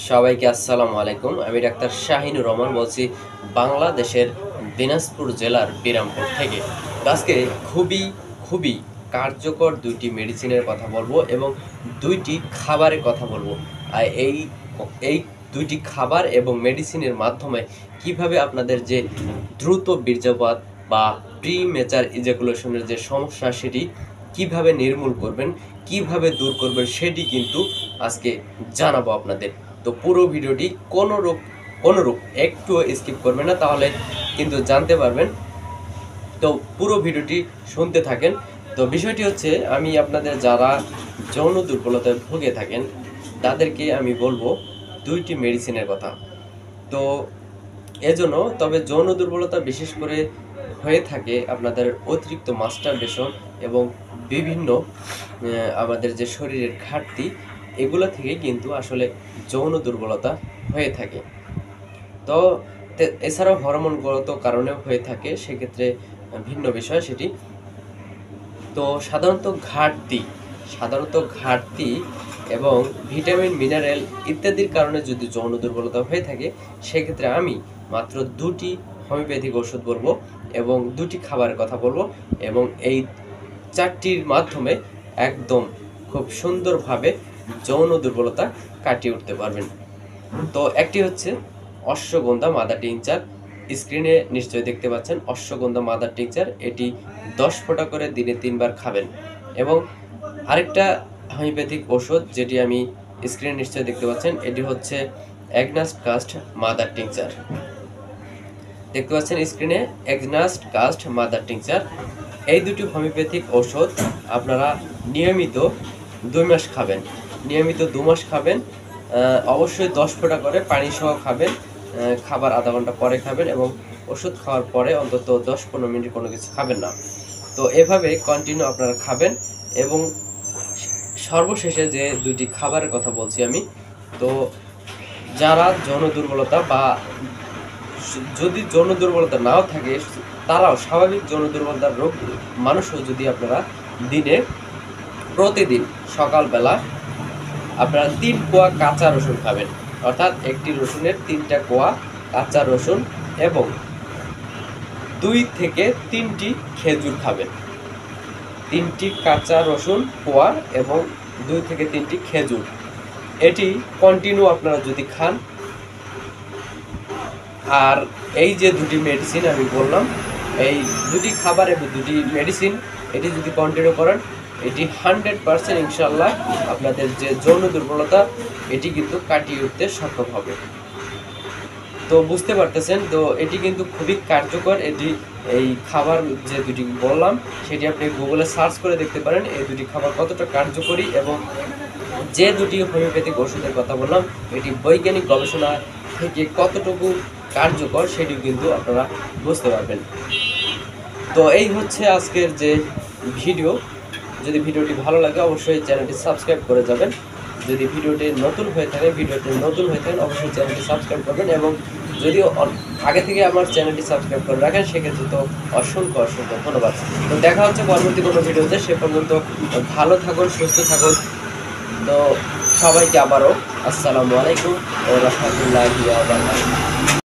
সবাইকে আসসালামু আলাইকুম। আমি ডাক্তার শাহিনুর রহমান বলছি বাংলাদেশের দিনাজপুর জেলার বিরামপুর থেকে। আজকে খুবই খুবই কার্যকর দুইটি মেডিসিনের কথা বলবো এবং দুইটি খাবারের কথা বলবো। আর এই দুইটি খাবার এবং মেডিসিনের মাধ্যমে কিভাবে আপনাদের যে দ্রুত বীর্যপাত বা প্রিমেচার ইজাকুলেশনের যে সমস্যা সেটি কিভাবে নির্মূল করবেন, কিভাবে দূর করবেন সেটি কিন্তু আজকে জানাবো আপনাদের। তো পুরো ভিডিওটি কোনোরূপ একটুও স্কিপ করবেন না, তাহলে কিন্তু জানতে পারবেন। তো পুরো ভিডিওটি শুনতে থাকেন। তো বিষয়টি হচ্ছে, আমি আপনাদের যারা যৌন দুর্বলতায় ভুগে থাকেন তাদেরকে আমি বলবো দুইটি মেডিসিনের কথা। তো এজন্য তবে যৌন দুর্বলতা বিশেষ করে হয়ে থাকে আপনাদের অতিরিক্ত মাস্টারবেশন এবং বিভিন্ন আমাদের যে শরীরের ঘাটতি, এগুলো থেকে কিন্তু আসলে যৌন দুর্বলতা হয়ে থাকে। তো এছাড়াও হরমোনগত কারণেও হয়ে থাকে, সেক্ষেত্রে ভিন্ন বিষয় সেটি। তো সাধারণত ঘাটতি এবং ভিটামিন মিনারেল ইত্যাদির কারণে যদি যৌন দুর্বলতা হয়ে থাকে, সেক্ষেত্রে আমি মাত্র দুটি হোমিওপ্যাথিক ওষুধ বলবো এবং দুটি খাবারের কথা বলবো, এবং এই চারটির মাধ্যমে একদম খুব সুন্দরভাবে যৌন দুর্বলতা কাটিয়ে উঠতে পারবেন। তো একটি হচ্ছে অশ্বগন্ধা মাদার টিংচার। স্ক্রিনে নিশ্চয়ই দেখতে পাচ্ছেন অশ্বগন্ধা মাদার টিংচার। এটি 10 ফোঁটা করে দিনে 3 বার খাবেন। এবং আরেকটা হোমিওপ্যাথিক ওষুধ যেটি আমি স্ক্রিনে নিশ্চয়ই দেখতে পাচ্ছেন, এটি হচ্ছে অ্যাগনাস্ট কাস্ট মাদার টিংচার। দেখতে পাচ্ছেন স্ক্রিনে অ্যাগনাস্ট কাস্ট মাদার টিংচার। এই দুটি হোমিওপ্যাথিক ওষুধ আপনারা নিয়মিত 2 মাস খাবেন। নিয়মিত 2 মাস খাবেন। অবশ্যই 10 ফোঁটা করে পানি সহ খাবেন। খাবার আধা ঘন্টা পরে খাবেন এবং ওষুধ খাওয়ার পরে অন্তত 10-15 মিনিট কোনো কিছু খাবেন না। তো এভাবে কন্টিনিউ আপনারা খাবেন। এবং সর্বশেষে যে দুটি খাবারের কথা বলছি আমি, তো যারা যৌন দুর্বলতা বা যদি যৌন দুর্বলতা নাও থাকে, তারাও স্বাভাবিক যৌন দুর্বলতার রোগ মানুষও যদি আপনারা প্রতিদিন সকালবেলা আপনারা 3 কোয়া কাঁচা রসুন খাবেন, অর্থাৎ একটি রসুনের 3টা কোয়া কাঁচা রসুন এবং 2 থেকে 3টি খেজুর খাবেন। 3টি কাঁচা রসুন কোয়া এবং 2 থেকে 3টি খেজুর, এটি কন্টিনিউ আপনারা যদি খান, আর এই যে দুটি মেডিসিন আমি বললাম, এই দুটি খাবার এবং দুটি মেডিসিন এটি যদি কন্টিনিউ করেন, এটি 100% ইনশাল্লাহ আপনাদের যে যৌন দুর্বলতা এটি কিন্তু কাটিয়ে উঠতে সক্ষম হবে। তো বুঝতে পারতেছেন, তো এটি কিন্তু খুবই কার্যকর। এই খাবার যে দুটি বললাম সেটি আপনি গুগলে সার্চ করে দেখতে পারেন এই দুটি খাবার কতটা কার্যকরী, এবং যে দুটি হোমিওপ্যাথিক ওষুধের কথা বললাম এটি বৈজ্ঞানিক গবেষণা থেকে কতটুকু কার্যকর সেটিও কিন্তু আপনারা বুঝতে পারবেন। তো এই হচ্ছে আজকের যে ভিডিও। যদি ভিডিওটি ভালো লাগে অবশ্যই চ্যানেলটি সাবস্ক্রাইব করে যাবেন। যদি ভিডিওটি নতুন হয়ে থাকেন অবশ্যই চ্যানেলটি সাবস্ক্রাইব করবেন, এবং যদি আগে থেকে আমার চ্যানেলটি সাবস্ক্রাইব করে রাখেন সেক্ষেত্রে তো অসংখ্য ধন্যবাদ। তো দেখা হচ্ছে পরবর্তী কোনো ভিডিওতে। সে পর্যন্ত ভালো থাকুন, সুস্থ থাকুন। তো সবাইকে আবারও আসসালামু আলাইকুম ওয়া রাহমাতুল্লাহি ওয়া বারাকাতুহু।